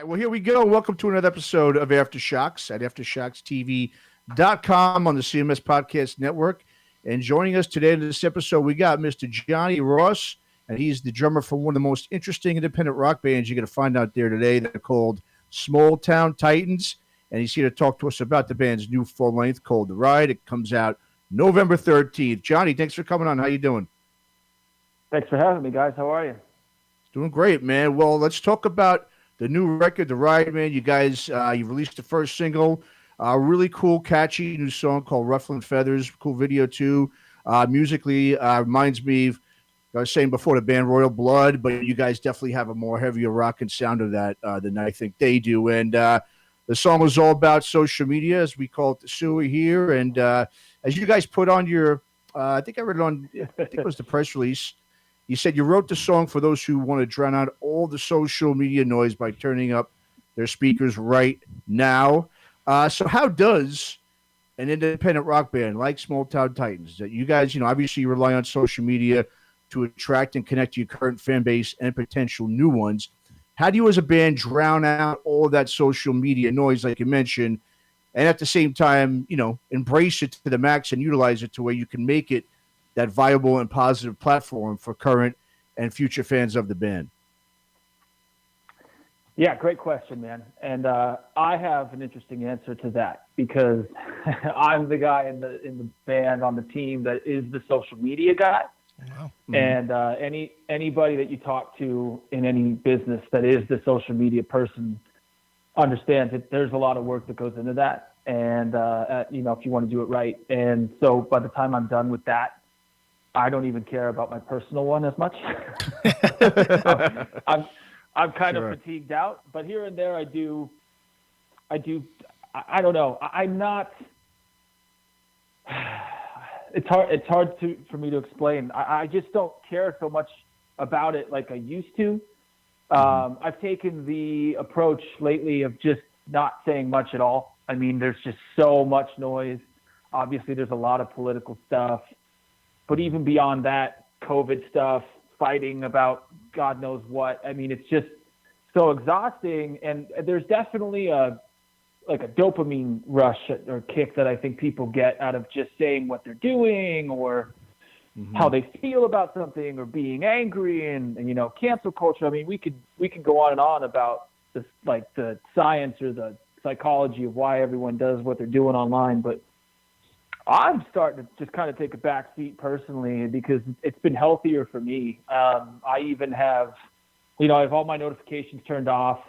Well, here we go. Welcome to another episode of Aftershocks at AftershocksTV.com on the CMS Podcast Network. And joining us today in this episode, we got Mr. Jonny Ross, and he's the drummer for one of the most interesting independent rock bands you're going to find out there today. They're called Small Town Titans, and he's here to talk to us about the band's new full-length called The Ride. It comes out November 13th. Jonny, thanks for coming on. How you doing? Thanks for having me, guys. How are you? Doing great, man. Well, let's talk about the new record, The Ride, man. You guys, you released the first single, a really cool, catchy new song called Rufflin Feathers. Cool video, too. Musically, reminds me of, I was saying before, the band Royal Blood, but you guys definitely have a more heavier rockin' sound of that than I think they do. And the song was all about social media, as we call it the sewer here. And as you guys put on your, I think I read it on, I think it was the press release, you said you wrote the song for those who want to drown out all the social media noise by turning up their speakers right now. So how does an independent rock band like Small Town Titans, that you guys, obviously you rely on social media to attract and connect to your current fan base and potential new ones, how do you as a band drown out all of that social media noise, like you mentioned, and at the same time, embrace it to the max and utilize it to where you can make it that viable and positive platform for current and future fans of the band? Yeah, great question, man. And I have an interesting answer to that because I'm the guy in the band on the team that is the social media guy. Wow. And anybody that you talk to in any business that is the social media person understands that there's a lot of work that goes into that. And, if you want to do it right. And so by the time I'm done with that, I don't even care about my personal one as much. I'm kind of fatigued out, but here and there I do. I don't know. I'm not. It's hard for me to explain. I just don't care so much about it like I used to. I've taken the approach lately of just not saying much at all. I mean, there's just so much noise. Obviously, there's a lot of political stuff. But even beyond that, COVID stuff, fighting about God knows what. I mean, it's just so exhausting. And there's definitely a dopamine rush or kick that I think people get out of just saying what they're doing or how they feel about something or being angry and cancel culture. I mean, we could go on and on about this, like the science or the psychology of why everyone does what they're doing online, but I'm starting to just kind of take a back seat personally because it's been healthier for me. I even have, I have all my notifications turned off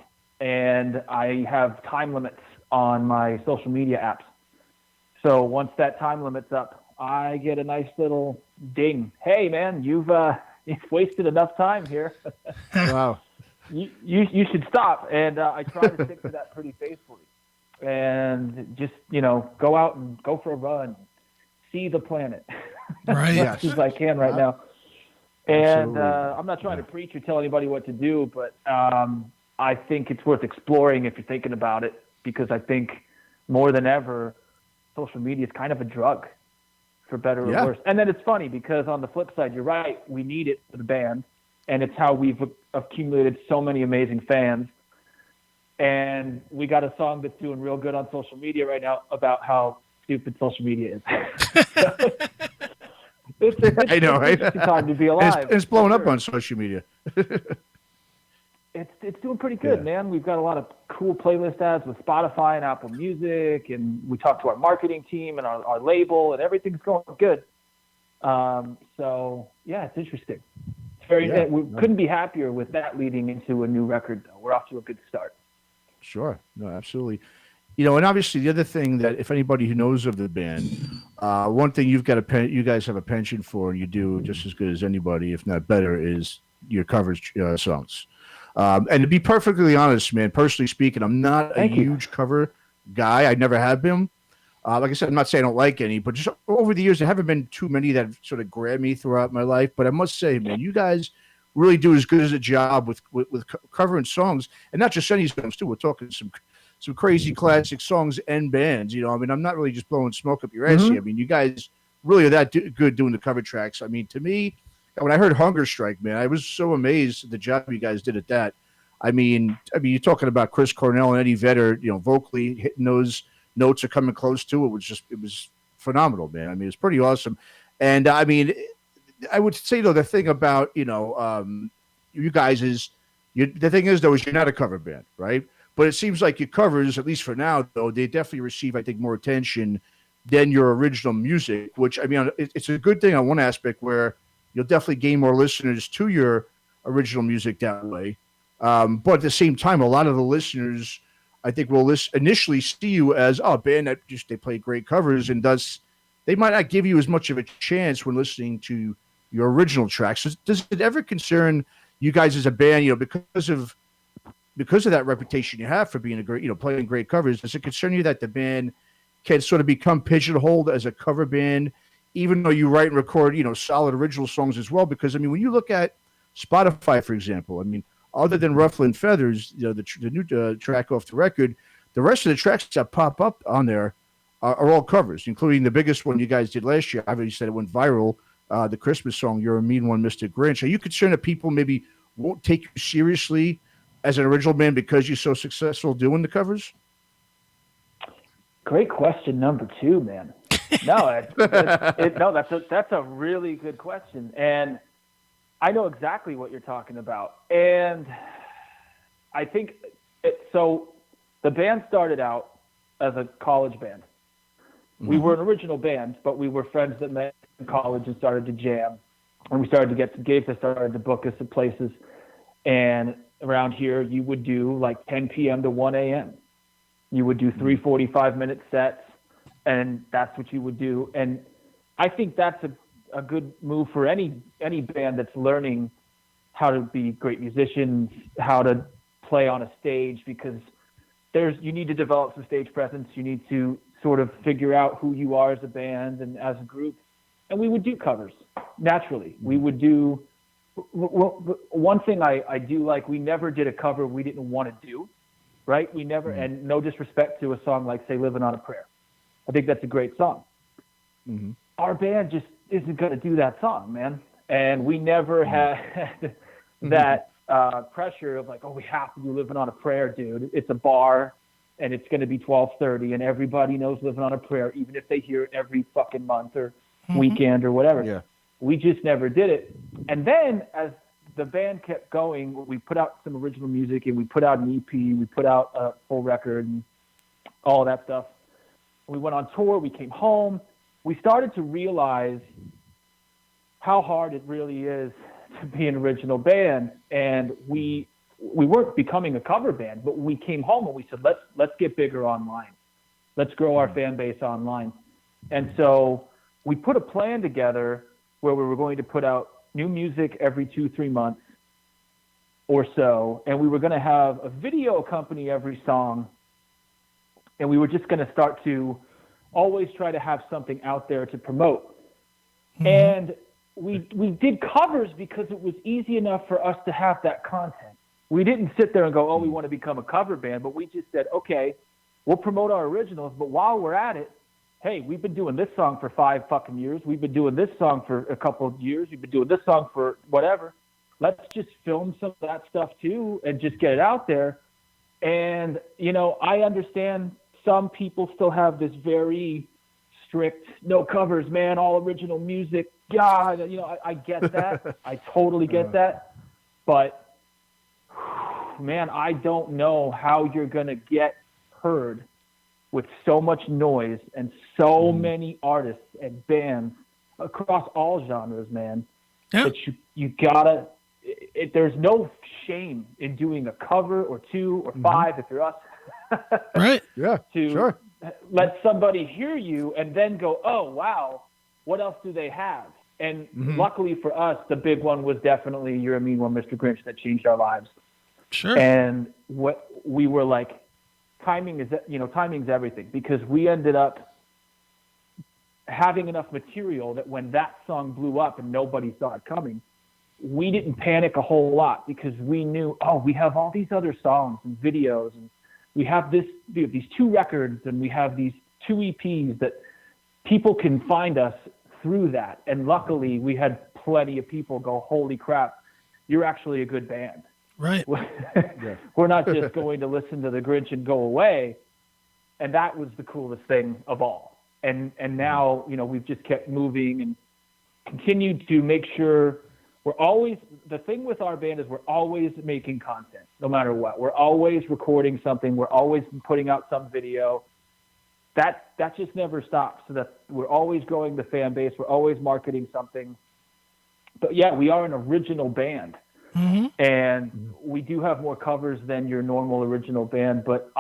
and I have time limits on my social media apps. So once that time limit's up, I get a nice little ding. Hey man, you've wasted enough time here. Wow. You should stop. And I try to stick to that pretty faithfully. And just, go out and go for a run, see the planet Right. as much as I can right now. And Absolutely. I'm not trying to preach or tell anybody what to do, but I think it's worth exploring if you're thinking about it, because I think more than ever, social media is kind of a drug, for better or worse. And then it's funny because on the flip side, you're right, we need it for the band, and it's how we've accumulated so many amazing fans. And we got a song that's doing real good on social media right now about how stupid social media is. I know, right? It's a time to be alive. It's blowing up on social media. It's doing pretty good, man. We've got a lot of cool playlist ads with Spotify and Apple Music, and we talked to our marketing team and our label, and everything's going good. So yeah, it's interesting. It's very. We couldn't be happier with that leading into a new record, though. We're off to a good start. Sure. No, absolutely. And obviously the other thing that if anybody who knows of the band, one thing you guys have a penchant for, and you do just as good as anybody, if not better, is your covers songs. And to be perfectly honest, man, personally speaking, I'm not a huge cover guy. I never have been. Like I said, I'm not saying I don't like any, but just over the years, there haven't been too many that have sort of grabbed me throughout my life. But I must say, man, you guys really do as good as a job with covering songs, and not just any songs too. We're talking some crazy classic songs and bands. I'm not really just blowing smoke up your ass here. I mean, you guys really are that good doing the cover tracks. I mean, to me, when I heard Hunger Strike, man, I was so amazed at the job you guys did at that. You're talking about Chris Cornell and Eddie Vedder, vocally hitting those notes are coming close to it. It was phenomenal, man. It was pretty awesome. And I would say though the thing about you guys is the thing is though is you're not a cover band, right? But it seems like your covers, at least for now, though, they definitely receive, I think, more attention than your original music. Which it's a good thing on one aspect where you'll definitely gain more listeners to your original music that way. But at the same time, a lot of the listeners, I think, will initially see you as a band that just they play great covers, and thus they might not give you as much of a chance when listening to your original tracks. Does it ever concern you guys as a band, because of that reputation you have for being a great, playing great covers? Does it concern you that the band can sort of become pigeonholed as a cover band, even though you write and record, solid original songs as well? Because when you look at Spotify, for example, other than Rufflin Feathers, the new track off the record, the rest of the tracks that pop up on there are all covers, including the biggest one you guys did last year. I've already said it went viral. The Christmas song, "You're a Mean One, Mr. Grinch." Are you concerned that people maybe won't take you seriously as an original band because you're so successful doing the covers? Great question number 2, man. No, that's a really good question, and I know exactly what you're talking about. And I think so. The band started out as a college band. We were an original band, but we were friends that met in college and started to jam, and we started to get some gigs. They started to book us at places, and around here, you would do like 10 p.m. to 1 a.m. You would do 3 45-minute sets, and that's what you would do. And I think that's a good move for any band that's learning how to be great musicians, how to play on a stage, because you need to develop some stage presence. You need to sort of figure out who you are as a band and as a group. And we would do covers naturally. We would do. One thing I do like, we never did a cover we didn't want to do, right? We never, and no disrespect to a song like, say, "Living on a Prayer." I think that's a great song. Mm-hmm. Our band just isn't going to do that song, man. And we never had that pressure of like, oh, we have to do "Living on a Prayer," dude. It's a bar, and it's going to be 12:30, and everybody knows "Living on a Prayer," even if they hear it every fucking month or weekend or whatever. Yeah. We just never did it. And then as the band kept going, we put out some original music, and we put out an EP, we put out a full record and all that stuff. We went on tour, we came home. We started to realize how hard it really is to be an original band. And we weren't becoming a cover band, but we came home and we said, let's get bigger online. Let's grow our fan base online. And so we put a plan together where we were going to put out new music every 2-3 months or so, and we were going to have a video accompany every song, and we were just going to start to always try to have something out there to promote. And we did covers because it was easy enough for us to have that content. We didn't sit there and go, oh, we want to become a cover band, but we just said, okay, we'll promote our originals, but while we're at it, hey, we've been doing this song for 5 fucking years. We've been doing this song for a couple of years. We've been doing this song for whatever. Let's just film some of that stuff too and just get it out there. And, I understand some people still have this very strict, no covers, man, all original music. God, I get that. I totally get that. But, man, I don't know how you're going to get heard with so much noise and so many artists and bands across all genres, man. Yeah. That you gotta. There's no shame in doing a cover or 2 or 5 if you're us. Right. Yeah. To let somebody hear you and then go, oh wow, what else do they have? And luckily for us, the big one was definitely "You're a Mean One, Mr. Grinch," that changed our lives. Sure. And what we were like, timing's everything, because we ended up having enough material that when that song blew up and nobody saw it coming, we didn't panic a whole lot, because we knew, we have all these other songs and videos, and we have these 2 records, and we have these 2 EPs that people can find us through that. And luckily we had plenty of people go, holy crap, you're actually a good band. Right. We're not just going to listen to the Grinch and go away. And that was the coolest thing of all. And now, we've just kept moving and continued to make sure we're always, the thing with our band is we're always making content, no matter what. We're always recording something. We're always putting out some video. That just never stops. So that we're always growing the fan base. We're always marketing something. But yeah, we are an original band. Mm-hmm. And we do have more covers than your normal original band, but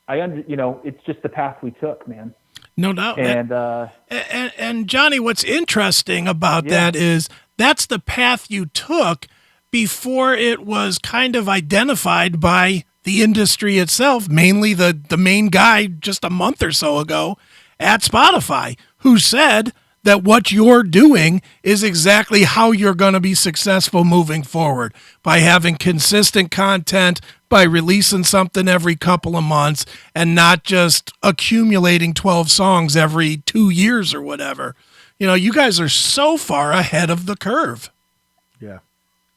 it's just the path we took, man. No doubt. And Jonny, what's interesting about that is that's the path you took before it was kind of identified by the industry itself, mainly the main guy just a month or so ago at Spotify, who said that what you're doing is exactly how you're going to be successful moving forward, by having consistent content, by releasing something every couple of months, and not just accumulating 12 songs every 2 years or whatever. You guys are so far ahead of the curve. Yeah.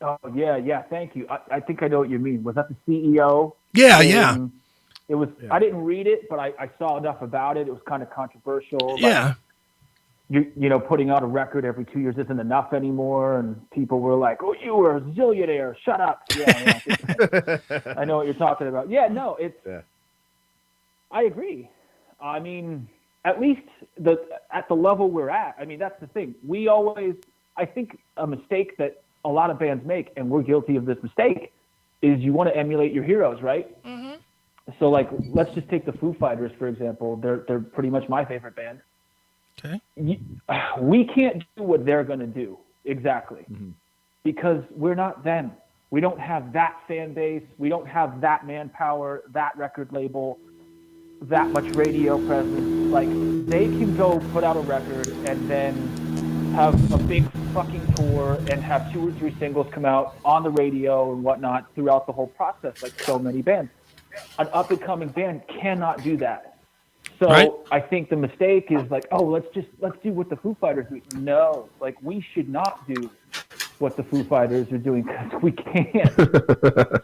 Oh, yeah. Thank you. I think I know what you mean. Was that the CEO? Yeah. It was. Yeah. I didn't read it, but I saw enough about it. It was kind of controversial. Yeah. Putting out a record every 2 years isn't enough anymore, and people were like, "Oh, you were a zillionaire. Shut up." Yeah, I know what you're talking about. Yeah, no, it's. Yeah. I agree. I mean, at least at the level we're at. I mean, that's the thing. I think a mistake that a lot of bands make, and we're guilty of this mistake, is you want to emulate your heroes, right? Mm-hmm. So, like, let's just take the Foo Fighters for example. They're pretty much my favorite band. Okay. We can't do what they're going to do exactly, because we're not them. We don't have that fan base. We don't have that manpower, that record label, that much radio presence. Like, they can go put out a record and then have a big fucking tour and have 2 or 3 singles come out on the radio and whatnot throughout the whole process, like so many bands. An up-and-coming band cannot do that. So right. I think the mistake is like, let's do what the Foo Fighters do. No, like, we should not do what the Foo Fighters are doing, because we can't.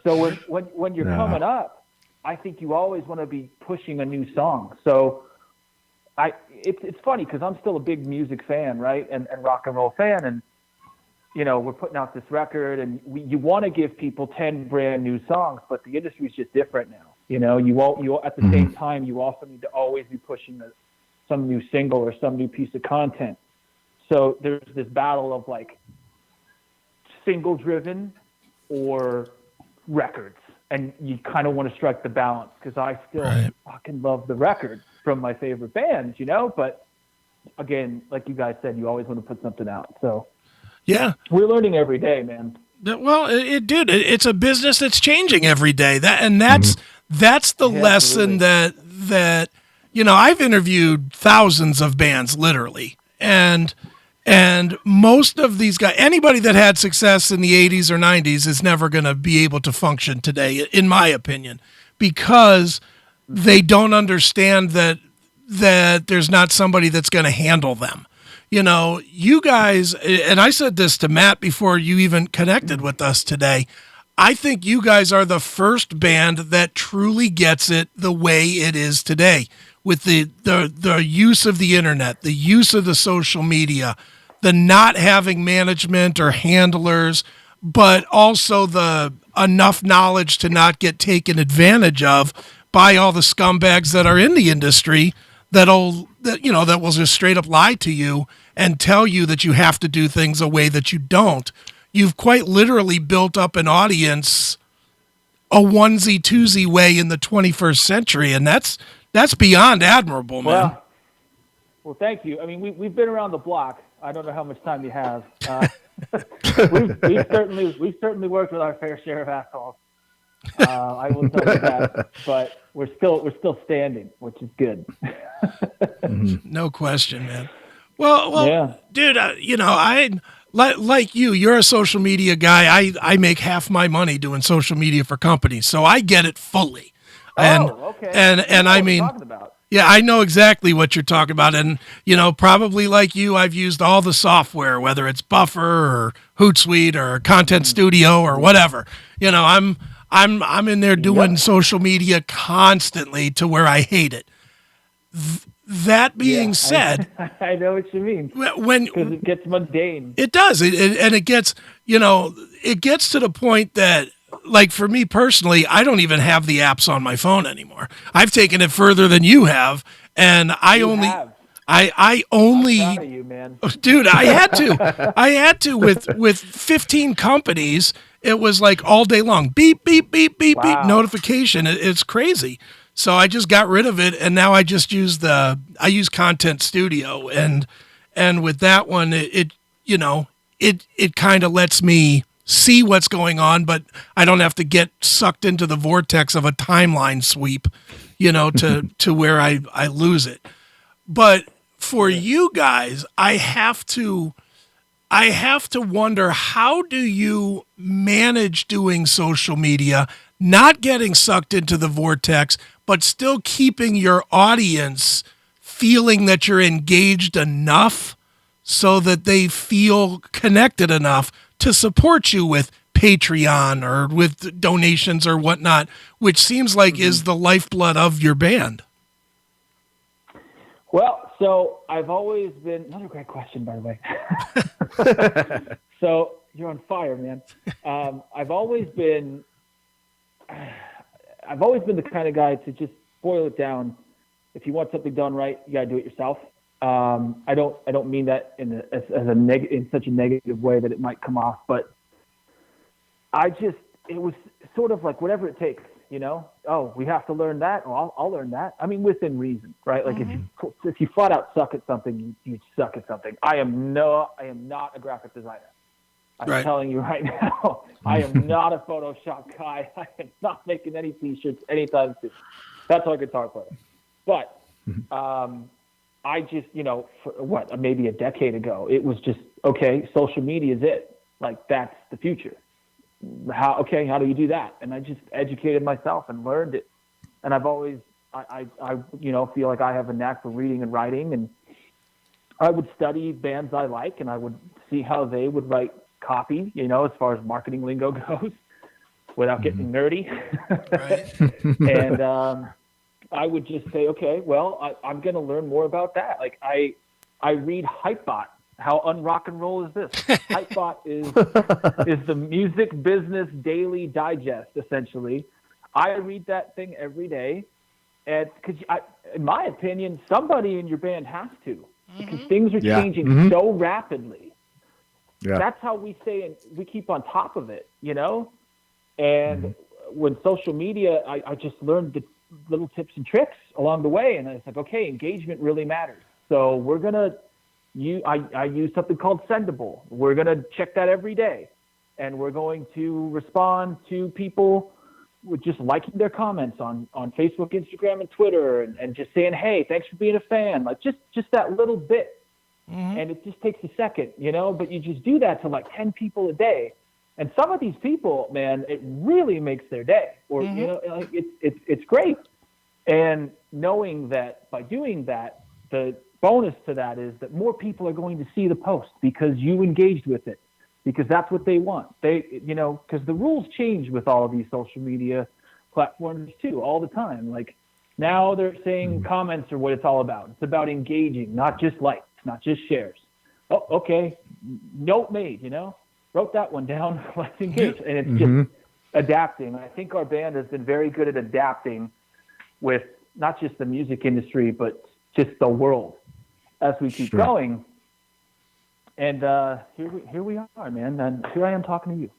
So when you're coming up, I think you always want to be pushing a new song. So it's funny, because I'm still a big music fan, right, and rock and roll fan, and we're putting out this record, and you want to give people 10 brand new songs, but the industry is just different now. You at the same time, you also need to always be pushing some new single or some new piece of content. So there's this battle of, like, single driven or records, and you kind of want to strike the balance, because I still fucking love the records from my favorite bands, but again, like you guys said, you always want to put something out. So yeah, we're learning every day, man. Well, it's a business that's changing every day. That's the lesson that I've interviewed thousands of bands, literally, and most of these guys, anybody that had success in the 80s or 90s is never going to be able to function today, in my opinion, because they don't understand that there's not somebody that's going to handle them. You guys, and I said this to Matt before you even connected with us today, I think you guys are the first band that truly gets it the way it is today, with the use of the internet, the use of the social media, the not having management or handlers, but also the enough knowledge to not get taken advantage of by all the scumbags that are in the industry that will just straight up lie to you and tell you that you have to do things a way that you don't. You've quite literally built up an audience a onesie twosie way in the 21st century, and that's beyond admirable, man. Well, thank you. I mean, we've been around the block. I don't know how much time you have. We've certainly worked with our fair share of assholes. I will tell you that, but we're still standing, which is good. No question, man. Well, yeah. Dude, I like you're a social media guy. I make half my money doing social media for companies, so I get it fully. Okay. And I mean, yeah, I know exactly what you're talking about. And, probably like you, I've used all the software, whether it's Buffer or Hootsuite or Content Studio or whatever. You know, I'm in there doing social media constantly to where I hate it. That being said, I know what you mean. when Because it gets mundane. it does, and it gets, it gets to the point that, like for me personally, I don't even have the apps on my phone anymore. I've taken it further than you have, and I You only. have. I I'm only, proud of you, man. dude, I had to with 15 companies. It was like all day long, beep, beep, beep, beep, beep, Wow. notification. It's crazy. So I just got rid of it, and now I just use I use Content Studio, and with that one, it kind of lets me see what's going on, but I don't have to get sucked into the vortex of a timeline sweep, to where I lose it. But for you guys, I have to wonder, how do you manage doing social media, not getting sucked into the vortex, but still keeping your audience feeling that you're engaged enough so that they feel connected enough to support you with Patreon or with donations or whatnot, which seems like is the lifeblood of your band? Well, so I've always been, another great question, by the way. So you're on fire, man. I've always been the kind of guy to just boil it down. If you want something done right, you gotta do it yourself. I don't mean that in such a negative way that it might come off, but it was sort of like whatever it takes, Oh, we have to learn that. Oh, I'll learn that. I mean, within reason, right? Like if you flat out suck at something, you suck at something. I am not a graphic designer. I'm telling you right now, I am not a Photoshop guy. I am not making any t-shirts anytime soon. That's our guitar player. But I just, maybe a decade ago, it was just, okay, social media is it. Like, that's the future. How do you do that? And I just educated myself and learned it. And I've always, I feel like I have a knack for reading and writing. And I would study bands I like, and I would see how they would write copy, as far as marketing lingo goes, without getting nerdy. And I would just say, okay, well, I'm going to learn more about that. Like I read Hypebot. How unrock and roll is this? Hypebot is the music business daily digest, essentially. I read that thing every day, and because in my opinion, somebody in your band has to, because things are changing so rapidly. Yeah. That's how we we keep on top of it, And when social media, I just learned the little tips and tricks along the way, and it's like, okay, engagement really matters. So we're gonna. I use something called Sendable. We're going to check that every day. And we're going to respond to people with just liking their comments on Facebook, Instagram, and Twitter, and just saying, hey, thanks for being a fan. Like just that little bit. And it just takes a second, but you just do that to like 10 people a day. And some of these people, man, it really makes their day. Or, like it's great. And knowing that by doing that, the bonus to that is that more people are going to see the post because you engaged with it, because that's what they want. Because the rules change with all of these social media platforms too, all the time. Like now they're saying comments are what it's all about. It's about engaging, not just likes, not just shares. Oh, okay. Note made, wrote that one down. Let's engage. And it's just adapting. I think our band has been very good at adapting with not just the music industry, but just the world as we keep going. And here we are, man. And here I am talking to you.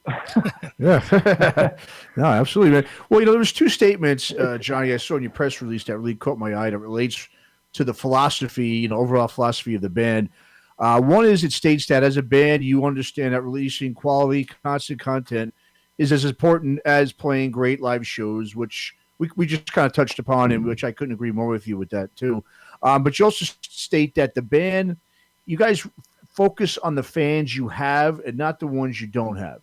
Yeah. No, absolutely, man. Well, there was two statements, Jonny, I saw in your press release that really caught my eye that relates to the philosophy, overall philosophy of the band. One is it states that as a band, you understand that releasing quality, constant content is as important as playing great live shows, which we just kind of touched upon, and which I couldn't agree more with you with that too. But you also state that the band, you guys focus on the fans you have and not the ones you don't have,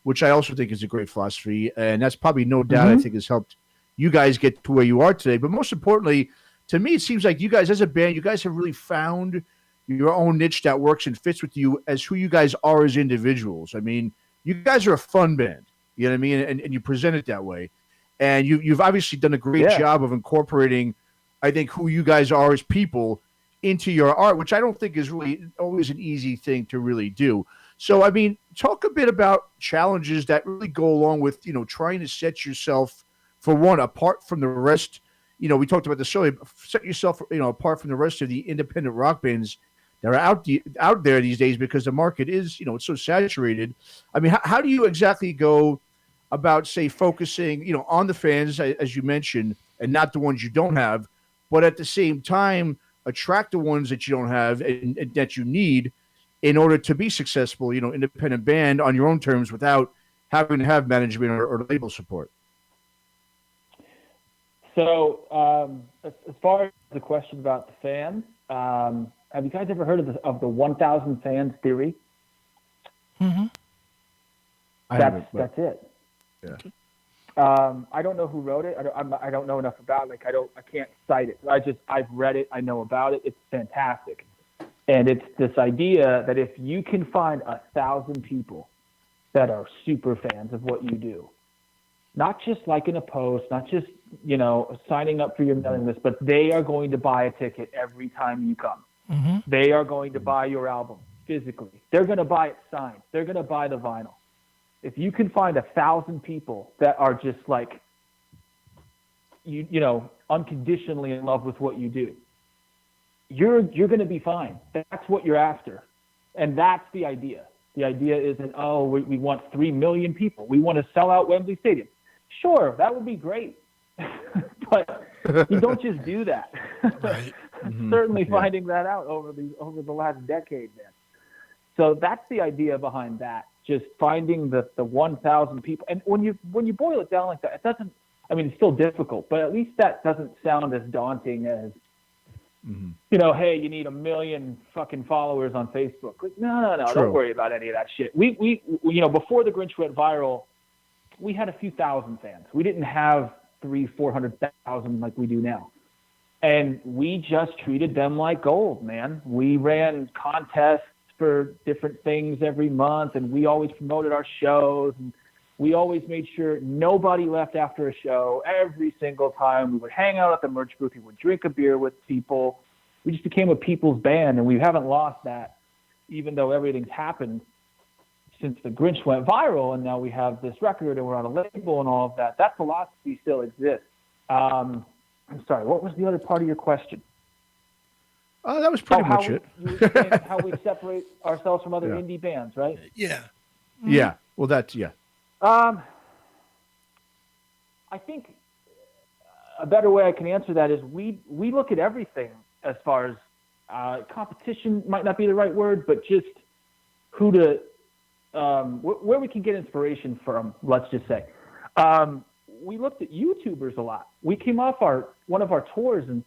which I also think is a great philosophy. And that's probably no doubt I think has helped you guys get to where you are today. But most importantly, to me, it seems like you guys as a band, you guys have really found your own niche that works and fits with you as who you guys are as individuals. I mean, you guys are a fun band. You know what I mean? And you present it that way. And you've obviously done a great Yeah. job of incorporating, I think, who you guys are as people into your art, which I don't think is really always an easy thing to really do. So, I mean, talk a bit about challenges that really go along with, trying to set yourself, for one, apart from the rest. We talked about this earlier. Set yourself, apart from the rest of the independent rock bands that are out there these days, because the market is, it's so saturated. I mean, how do you exactly go about, say, focusing, on the fans, as you mentioned, and not the ones you don't have, but at the same time attract the ones that you don't have and that you need in order to be successful, independent band on your own terms without having to have management or label support? So, as far as the question about the fans, have you guys ever heard of the 1,000 fans theory? Mm-hmm. That's it. Yeah. I don't know who wrote it. I don't know enough about it. I can't cite it. I've read it. I know about it. It's fantastic. And it's this idea that if you can find 1,000 people that are super fans of what you do, not just liking a post, not just, signing up for your mailing list, but they are going to buy a ticket every time you come. Mm-hmm. They are going to buy your album physically. They're going to buy it signed. They're going to buy the vinyl. If you can find 1,000 people that are just like, unconditionally in love with what you do, you're going to be fine. That's what you're after. And that's the idea. The idea isn't, we want 3 million people. We want to sell out Wembley Stadium. Sure, that would be great. But you don't just do that. Right. Mm-hmm. Certainly finding that out over the last decade, man. So that's the idea behind that. Just finding the 1,000 people. And when you boil it down like that, it doesn't, it's still difficult, but at least that doesn't sound as daunting as, hey, you need 1 million fucking followers on Facebook. Like, no, True. don't worry about any of that shit. We before the Grinch went viral, we had a few thousand fans. We didn't have 300,000-400,000 like we do now. And we just treated them like gold, man. We ran contests for different things every month, and we always promoted our shows, and we always made sure nobody left after a show. Every single time we would hang out at the merch booth, we would drink a beer with people. We just became a people's band, and we haven't lost that, even though everything's happened since the Grinch went viral, and now we have this record and we're on a label and all of that. That philosophy still exists. I'm sorry, what was the other part of your question? That was pretty much it. You were saying how we separate ourselves from other indie bands, right? Yeah. Mm-hmm. Yeah. Well, that's, yeah. I think a better way I can answer that is we look at everything as far as competition might not be the right word, but just who to where we can get inspiration from. Let's just say we looked at YouTubers a lot. We came off one of our tours and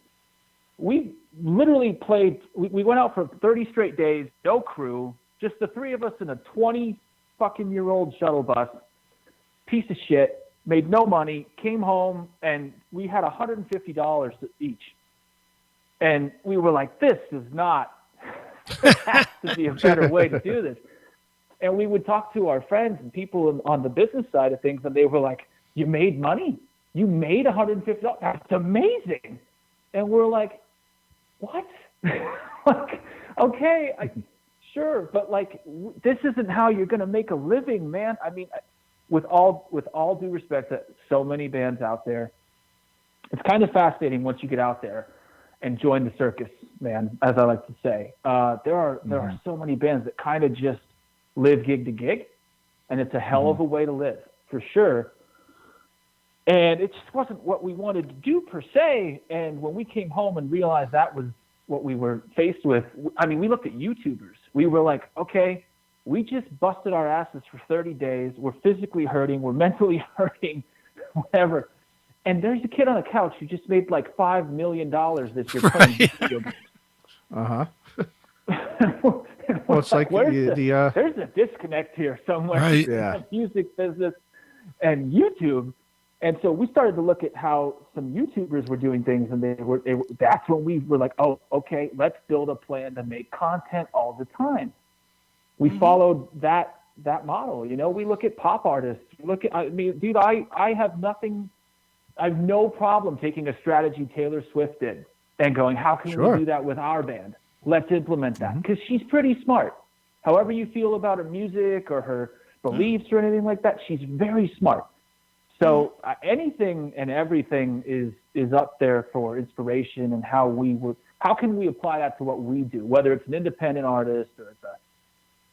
we literally played. We went out for 30 straight days, no crew, just the three of us in a 20-fucking-year-old shuttle bus. Piece of shit, made no money, came home, and we had $150 each. And we were like, this is not, there has to be a better way to do this. And we would talk to our friends and people on the business side of things, and they were like, you made money? You made $150? That's amazing. And we're like, what? Like, okay, sure, but like, this isn't how you're going to make a living, man. I mean, with all due respect to so many bands out there, it's kind of fascinating once you get out there and join the circus, man, as I like to say. There are so many bands that kind of just live gig to gig, and it's a hell of a way to live, for sure. And it just wasn't what we wanted to do per se. And when we came home and realized that was what we were faced with, I mean, we looked at YouTubers. We were like, okay, we just busted our asses for 30 days. We're physically hurting. We're mentally hurting, whatever. And there's a kid on the couch who just made like $5 million this year playing video games. Uh-huh. Well, it's like there's a disconnect here somewhere. Right. Yeah. Music business and YouTube. And so we started to look at how some YouTubers were doing things, and that's when we were like, oh, okay, let's build a plan to make content all the time. We followed that that model. You know, we look at pop artists. I mean, dude, I have no problem taking a strategy Taylor Swift did and going, how can we do that with our band? Let's implement that, because she's pretty smart. However you feel about her music or her beliefs or anything like that, she's very smart. So anything and everything is up there for inspiration, and how can we apply that to what we do, whether it's an independent artist or it's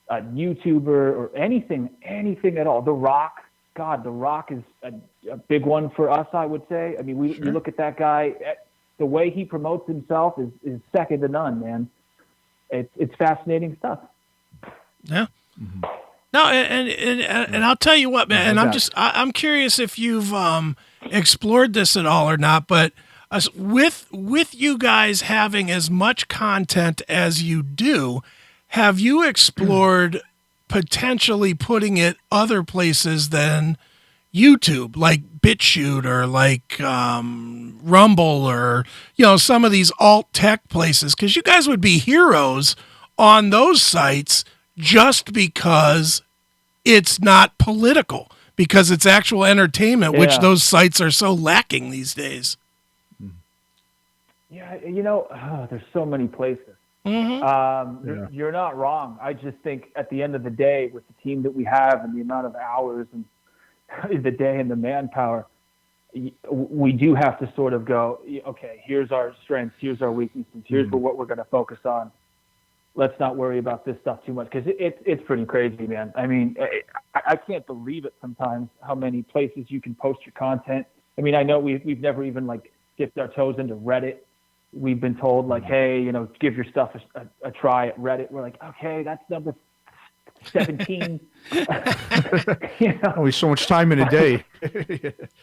a YouTuber or anything at all. The Rock is a big one for us, I would say. I mean, we look at that guy, the way he promotes himself is second to none, man. It's fascinating stuff. Yeah. Mm-hmm. No, and I'll tell you what, man. And I'm curious if you've explored this at all or not. But with you guys having as much content as you do, have you explored potentially putting it other places than YouTube, like BitChute or like Rumble, or some of these alt tech places? Because you guys would be heroes on those sites, just because it's not political, because it's actual entertainment, which those sites are so lacking these days. Yeah, there's so many places. Mm-hmm. You're not wrong. I just think at the end of the day, with the team that we have and the amount of hours and the day and the manpower, we do have to sort of go, okay, here's our strengths, here's our weaknesses, here's what we're going to focus on. Let's not worry about this stuff too much, because it's pretty crazy, man. I mean, I can't believe it sometimes how many places you can post your content. I mean, I know we've never even like dipped our toes into Reddit. We've been told like, hey, give your stuff a try at Reddit. We're like, okay, that's number 17. Only so much time in a day.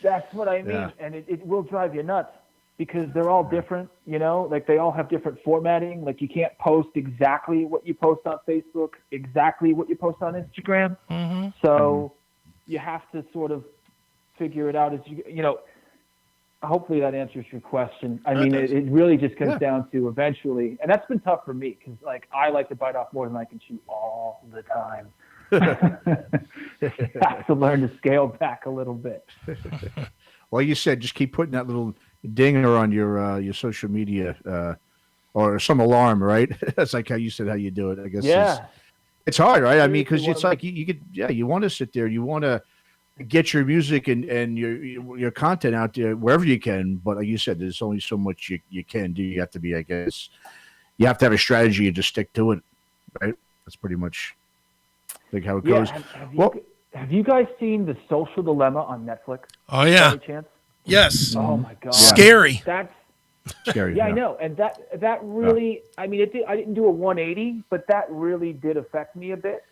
That's what I mean, and it will drive you nuts, because they're all different, like they all have different formatting. Like you can't post exactly what you post on Facebook, exactly what you post on Instagram. Mm-hmm. So you have to sort of figure it out as hopefully that answers your question. I mean, it really just comes down to eventually, and that's been tough for me, because like I like to bite off more than I can chew all the time. Have to learn to scale back a little bit. Well, you said just keep putting that little dinger on your social media, or some alarm, right? That's like how you said how you do it. I guess it's hard, right? I mean, because it's like you want to sit there, you want to get your music and your content out there wherever you can, but like you said, there's only so much you can do. You have to be, I guess, you have to have a strategy and just stick to it, right? That's pretty much like how it goes. Have you guys seen The Social Dilemma on Netflix? Oh yeah. Any chance? Yes. Oh my God. Scary. That's scary. Yeah, I know. And that really, I mean, I didn't do a 180, but that really did affect me a bit.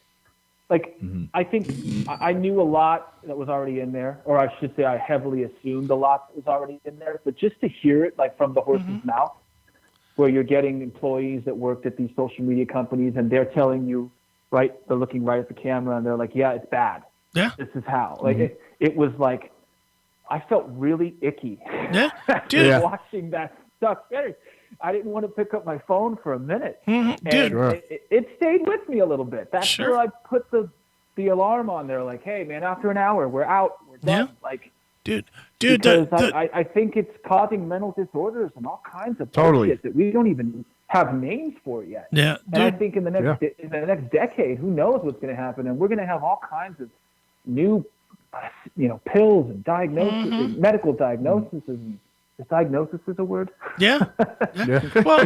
Like, I think I knew a lot that was already in there, or I should say I heavily assumed a lot that was already in there. But just to hear it, like, from the horse's mouth, where you're getting employees that worked at these social media companies, and they're telling you, right, they're looking right at the camera, and they're like, yeah, it's bad. Yeah. This is how. Like, it was like, I felt really icky. Yeah, dude. Watching that stuff. I didn't want to pick up my phone for a minute. Mm-hmm. And Dude, it stayed with me a little bit. That's where I put the alarm on there. Like, hey, man, after an hour, we're out. We're done. Yeah. Like, dude. Because I think it's causing mental disorders and all kinds of bullshit that we don't even have names for yet. Yeah. And I think in the next decade, who knows what's going to happen? And we're going to have all kinds of new, pills and diagnoses, medical diagnoses. Is diagnosis a word? Yeah. Well,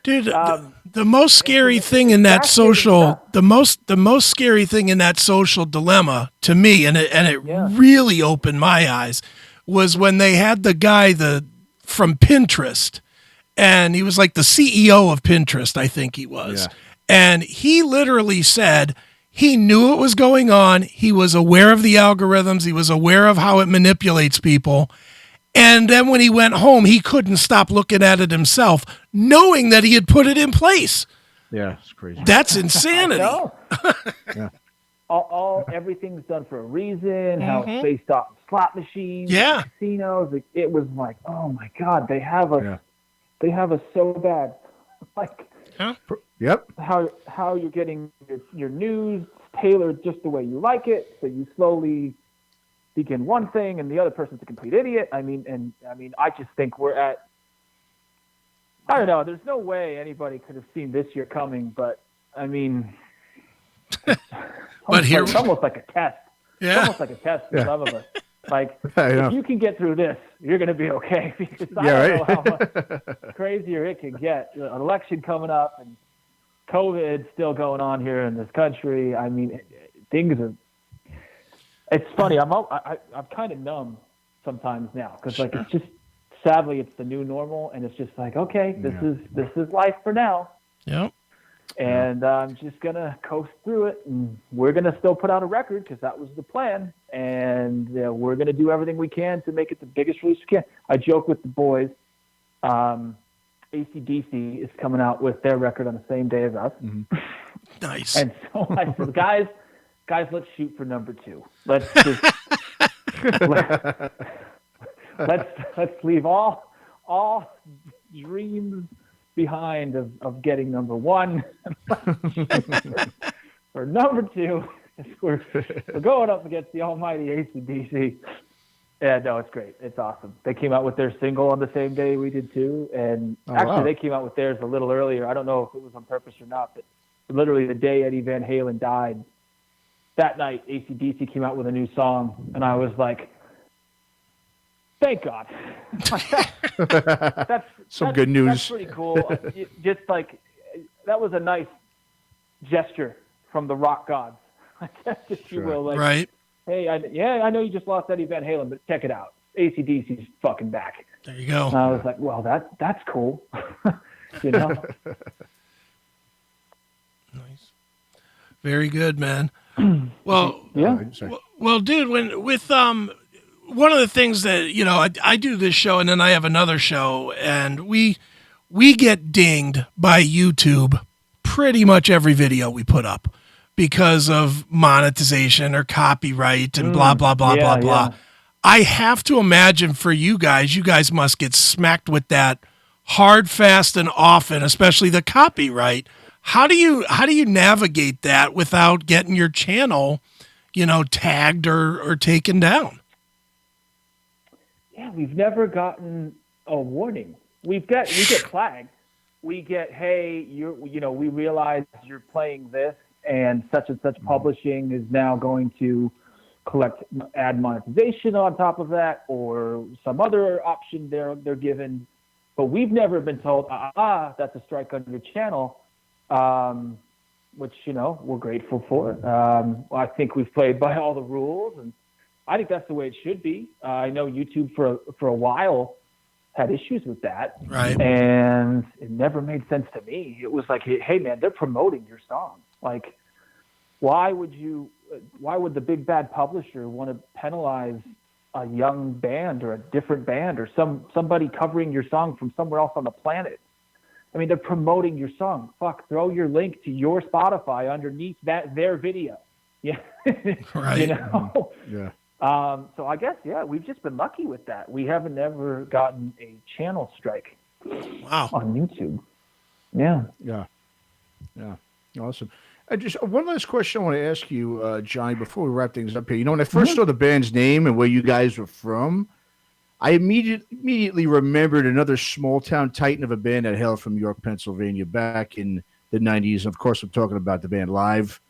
dude, the most scary thing in that social, the most scary thing in that social dilemma to me, and it really opened my eyes, was when they had the guy from Pinterest, and he was like the CEO of Pinterest, I think he was, and he literally said he knew what was going on. He was aware of the algorithms. He was aware of how it manipulates people. And then when he went home, he couldn't stop looking at it himself, knowing that he had put it in place. Yeah, it's crazy. That's insanity. Everything's done for a reason. How it's based off of slot machines, casinos. It was like, oh my God, they have us so bad. Like, yep. How you're getting your news tailored just the way you like it. So you slowly begin one thing and the other person's a complete idiot. I mean, I just think we're at, I don't know. There's no way anybody could have seen this year coming, but I mean, it's almost like a test. Yeah. It's almost like a test for some of us. Like, if you can get through this, you're going to be okay. Because I don't know how much crazier it can get. An election coming up and COVID still going on here in this country. I mean, things are. It's funny. I'm kind of numb sometimes now because like it's just sadly it's the new normal and it's just like okay, this is life for now. Yep. And I'm just going to coast through it. And we're going to still put out a record because that was the plan. And we're going to do everything we can to make it the biggest release we can. I joke with the boys. AC/DC is coming out with their record on the same day as us. Mm-hmm. Nice. And so I said, guys, let's shoot for number 2. Let's just let's leave all dreams behind of getting number 1 or number 2. We're going up against the almighty AC/DC. Yeah, no, it's great. It's awesome. They came out with their single on the same day we did too. And they came out with theirs a little earlier. I don't know if it was on purpose or not, but literally the day Eddie Van Halen died, that night AC/DC came out with a new song. And I was like, thank God. That's good news. That's pretty cool. Just like that was a nice gesture from the rock gods, I guess, if you will. Like, right. Hey, I know you just lost Eddie Van Halen, but check it out. AC/DC's fucking back. There you go. And I was like, well, that's cool. You know. Nice. Very good, man. Well, yeah. Well, dude, one of the things that, you know, I do this show and then I have another show and we get dinged by YouTube pretty much every video we put up because of monetization or copyright and blah, blah, blah, blah, blah. I have to imagine for you guys must get smacked with that hard, fast, and often, especially the copyright. How do you navigate that without getting your channel, you know, tagged or taken down? Yeah, we've never gotten a warning. We get flagged. We get, hey, we realize you're playing this, and such publishing is now going to collect ad monetization on top of that, or some other option they're given. But we've never been told, that's a strike on your channel, which we're grateful for. I think we've played by all the rules, and I think that's the way it should be. I know YouTube for a while had issues with that, right? And it never made sense to me. It was like, hey man, they're promoting your song. Like, why would the big bad publisher want to penalize a young band or a different band or somebody covering your song from somewhere else on the planet? I mean, they're promoting your song. Fuck, throw your link to your Spotify underneath their video. Yeah, right. Yeah. So I guess, we've just been lucky with that. We haven't ever gotten a channel strike. Wow. On YouTube. Yeah. Yeah. Yeah. Awesome. Just one last question I want to ask you, Johnny, before we wrap things up here. When I first saw the band's name and where you guys were from, I immediately remembered another small town titan of a band that hailed from York, Pennsylvania back in the 90s. Of course, I'm talking about the band Live.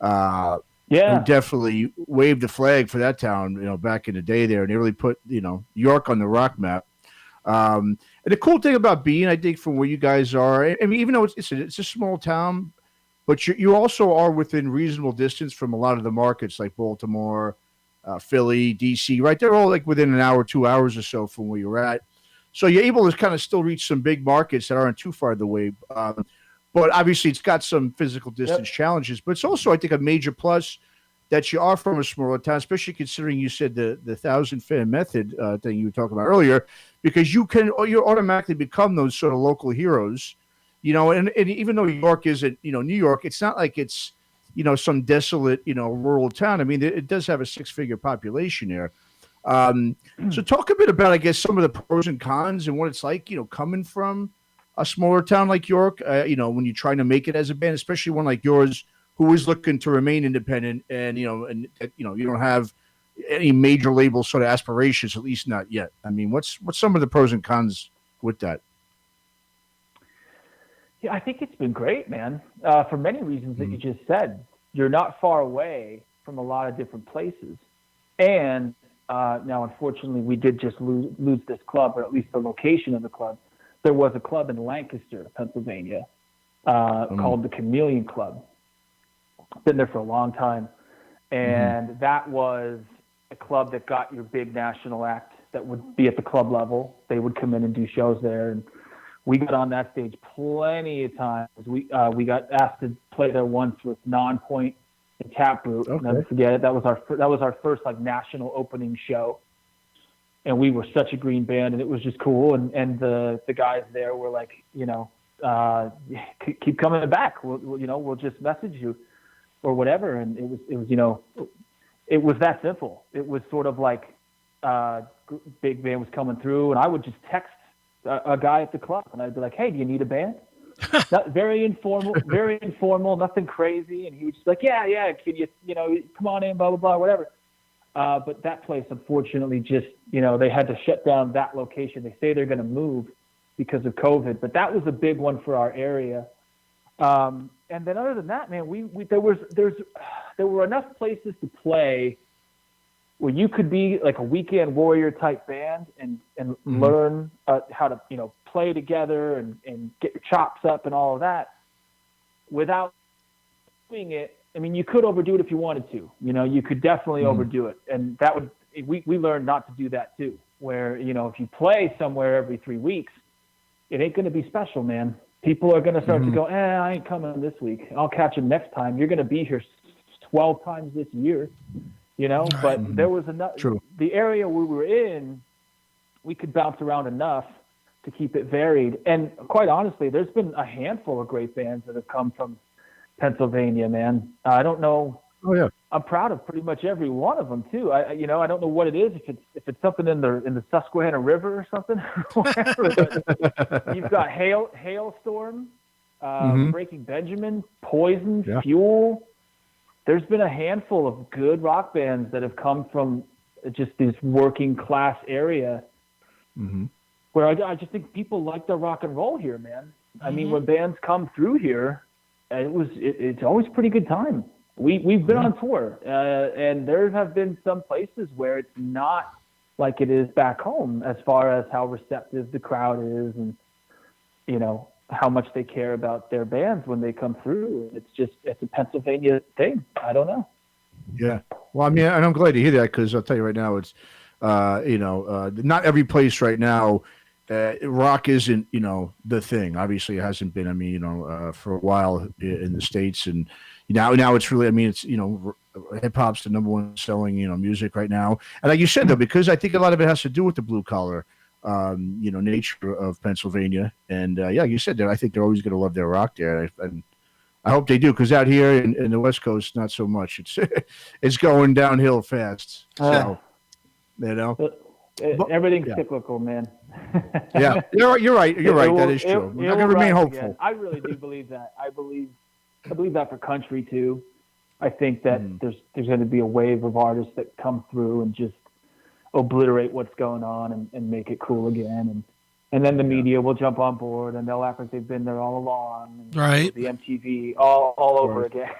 Who definitely waved the flag for that town, back in the day there, and they really put, York on the rock map. And the cool thing about being, I think, from where you guys are, I mean, even though it's a small town, but you also are within reasonable distance from a lot of the markets like Baltimore, Philly, DC, right? They're all like within an hour, 2 hours or so from where you're at. So you're able to kind of still reach some big markets that aren't too far away. But obviously it's got some physical distance challenges, but it's also, I think, a major plus that you are from a smaller town, especially considering you said the 1,000 fan method thing you were talking about earlier, because you automatically become those sort of local heroes, and even though York isn't, New York, it's not like it's, some desolate, rural town. I mean, it does have a 6-figure population there. So talk a bit about, I guess, some of the pros and cons and what it's like, coming from a smaller town like York, when you're trying to make it as a band, especially one like yours, who is looking to remain independent, and you don't have any major label sort of aspirations, at least not yet. I mean, what's some of the pros and cons with that? Yeah, I think it's been great, man. For many reasons that you just said. You're not far away from a lot of different places, and now, unfortunately, we did just lose this club, or at least the location of the club. There was a club in Lancaster, Pennsylvania, called the Chameleon Club. Been there for a long time, and that was a club that got your big national act that would be at the club level. They would come in and do shows there, and we got on that stage plenty of times. We got asked to play there once with Non-Point and Taproot. Okay. Never forget it. That was our first like national opening show, and we were such a green band, and it was just cool. And the guys there were like, keep coming back. We'll just message you or whatever. And it was that simple. It was sort of like big band was coming through, and I would just text a guy at the club, and I'd be like, "Hey, do you need a band?" Very informal, nothing crazy. And he was just like, yeah, can you, come on in, blah, blah, blah, whatever. But that place, unfortunately, just, they had to shut down that location. They say they're going to move because of COVID, but that was a big one for our area. And then other than that, man, there were enough places to play where you could be like a weekend warrior type band and learn how to, play together and get your chops up and all of that without doing it. I mean, you could overdo it if you wanted to, you could definitely overdo it. And we learned not to do that too, where, if you play somewhere every 3 weeks, it ain't going to be special, man. People are going to start to go, I ain't coming this week. I'll catch them next time. You're going to be here 12 times this year, but there was enough. True. The area we were in, we could bounce around enough to keep it varied. And quite honestly, there's been a handful of great bands that have come from Pennsylvania, man. I don't know. Oh yeah. I'm proud of pretty much every one of them too. I don't know what it is. If it's something in the Susquehanna River or something, you've got Hailstorm, Breaking Benjamin, Poison, Fuel. There's been a handful of good rock bands that have come from just this working class area. Where I just think people like the rock and roll here, man. I mean, when bands come through here, it's always a pretty good time. We've been on tour, and there have been some places where it's not like it is back home as far as how receptive the crowd is, and how much they care about their bands when they come through. It's a Pennsylvania thing. I don't know. Yeah. Well, I mean, and I'm glad to hear that, because I'll tell you right now, it's not every place right now. Rock isn't, the thing. Obviously, it hasn't been. I mean, for a while in the States, and now it's really. I mean, it's hip hop's the number one selling music right now. And like you said though, because I think a lot of it has to do with the blue collar, nature of Pennsylvania. And like you said, I think they're always going to love their rock there. And I hope they do, because out here in the West Coast, not so much. It's going downhill fast. So everything's cyclical, man. Yeah, you're right. That is true. We're not going to remain hopeful. Again. I really do believe that. I believe that for country too. I think that there's going to be a wave of artists that come through and just obliterate what's going on and make it cool again. And then the media will jump on board, and they'll act like they've been there all along. And right. The MTV all over again.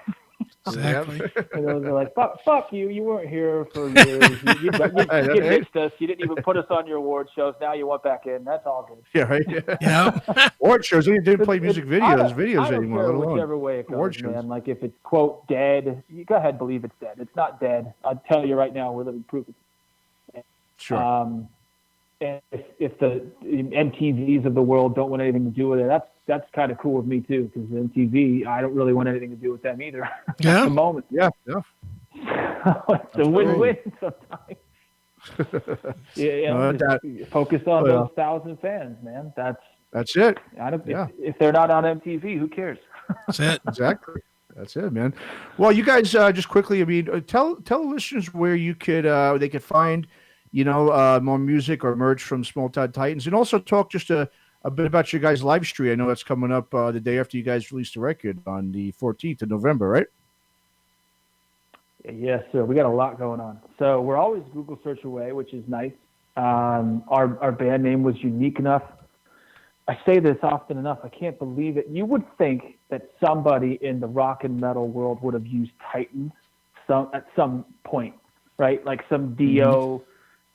Exactly. And they're like, fuck you. You weren't here for years. You ditched us. You didn't even put us on your award shows. Now you want back in. That's all good. Yeah, right. Yeah. Award shows. They didn't play music videos I anymore. Don't care whichever way it goes, man. Like if it's quote dead, you go ahead, believe it's dead. It's not dead. I'll tell you right now, we're living proof. Sure. And if the MTVs of the world don't want anything to do with it, that's kind of cool with me too, because MTV, I don't really want anything to do with them either. Yeah. At the moment. Yeah. It's a win-win sometimes. Focus on those 1,000 fans, man. That's it. If they're not on MTV, who cares? That's it. Exactly. That's it, man. Well, you guys, just quickly, I mean, tell listeners where they could find, more music or merch from Small Town Titans, and also talk just a bit about your guys' live stream. I know that's coming up the day after you guys release the record on the 14th of November, right? Yes, sir. We got a lot going on. So we're always Google search away, which is nice. Our band name was unique enough. I say this often enough. I can't believe it. You would think that somebody in the rock and metal world would have used Titans at some point, right? Like some Dio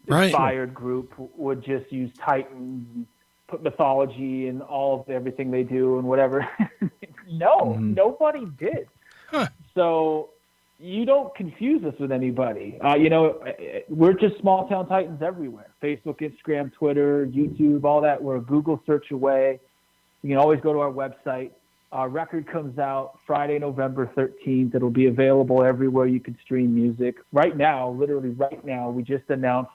inspired group would just use Titans and put mythology in all of everything they do and whatever. No, nobody did. Huh. So you don't confuse us with anybody. We're just small town Titans everywhere. Facebook, Instagram, Twitter, YouTube, all that. We're a Google search away. You can always go to our website. Our record comes out Friday, November 13th. It'll be available everywhere you can stream music. Right now, literally right now, we just announced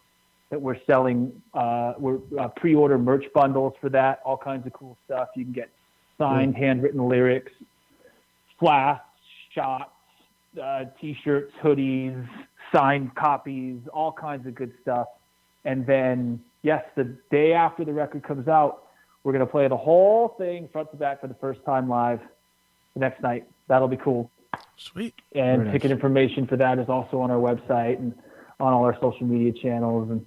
that we're selling, pre-order merch bundles for that, all kinds of cool stuff. You can get signed, handwritten lyrics, flasks, shots, T-shirts, hoodies, signed copies, all kinds of good stuff. And then, yes, the day after the record comes out, we're going to play the whole thing front to back for the first time live the next night. That'll be cool. Sweet. And ticket information for that is also on our website and on all our social media channels. And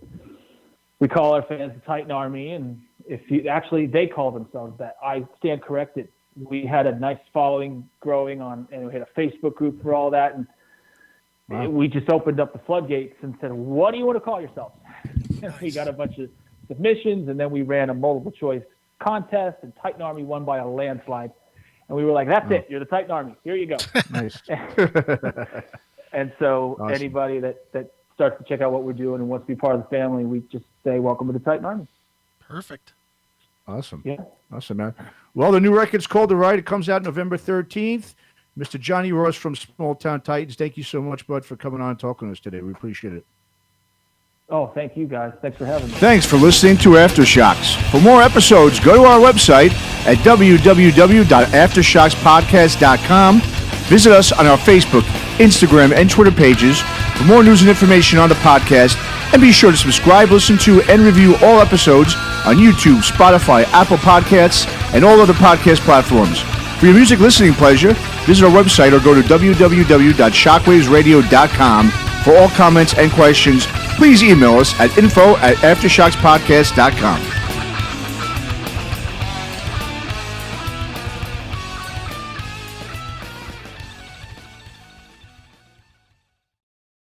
we call our fans the Titan Army. And they call themselves that. I stand corrected. We had a nice following growing and we had a Facebook group for all that. And we just opened up the floodgates and said, what do you want to call yourself? Nice. We got a bunch of submissions, and then we ran a multiple choice contest, and Titan Army won by a landslide. And we were like, that's it. You're the Titan Army. Here you go. Nice. And so anybody that starts to check out what we're doing and wants to be part of the family, we just say, welcome to the Titan Army. Perfect. Awesome. Yeah. Awesome, man. Well, the new record's called The Ride. It comes out November 13th. Mr. Jonny Ross from Small Town Titans, thank you so much, bud, for coming on and talking to us today. We appreciate it. Oh, thank you, guys. Thanks for having me. Thanks for listening to Aftershocks. For more episodes, go to our website at www.aftershockspodcast.com. Visit us on our Facebook, Instagram, and Twitter pages for more news and information on the podcast. And be sure to subscribe, listen to, and review all episodes on YouTube, Spotify, Apple Podcasts, and all other podcast platforms. For your music listening pleasure, visit our website or go to www.shockwavesradio.com. For all comments and questions, please email us at info@aftershockspodcast.com.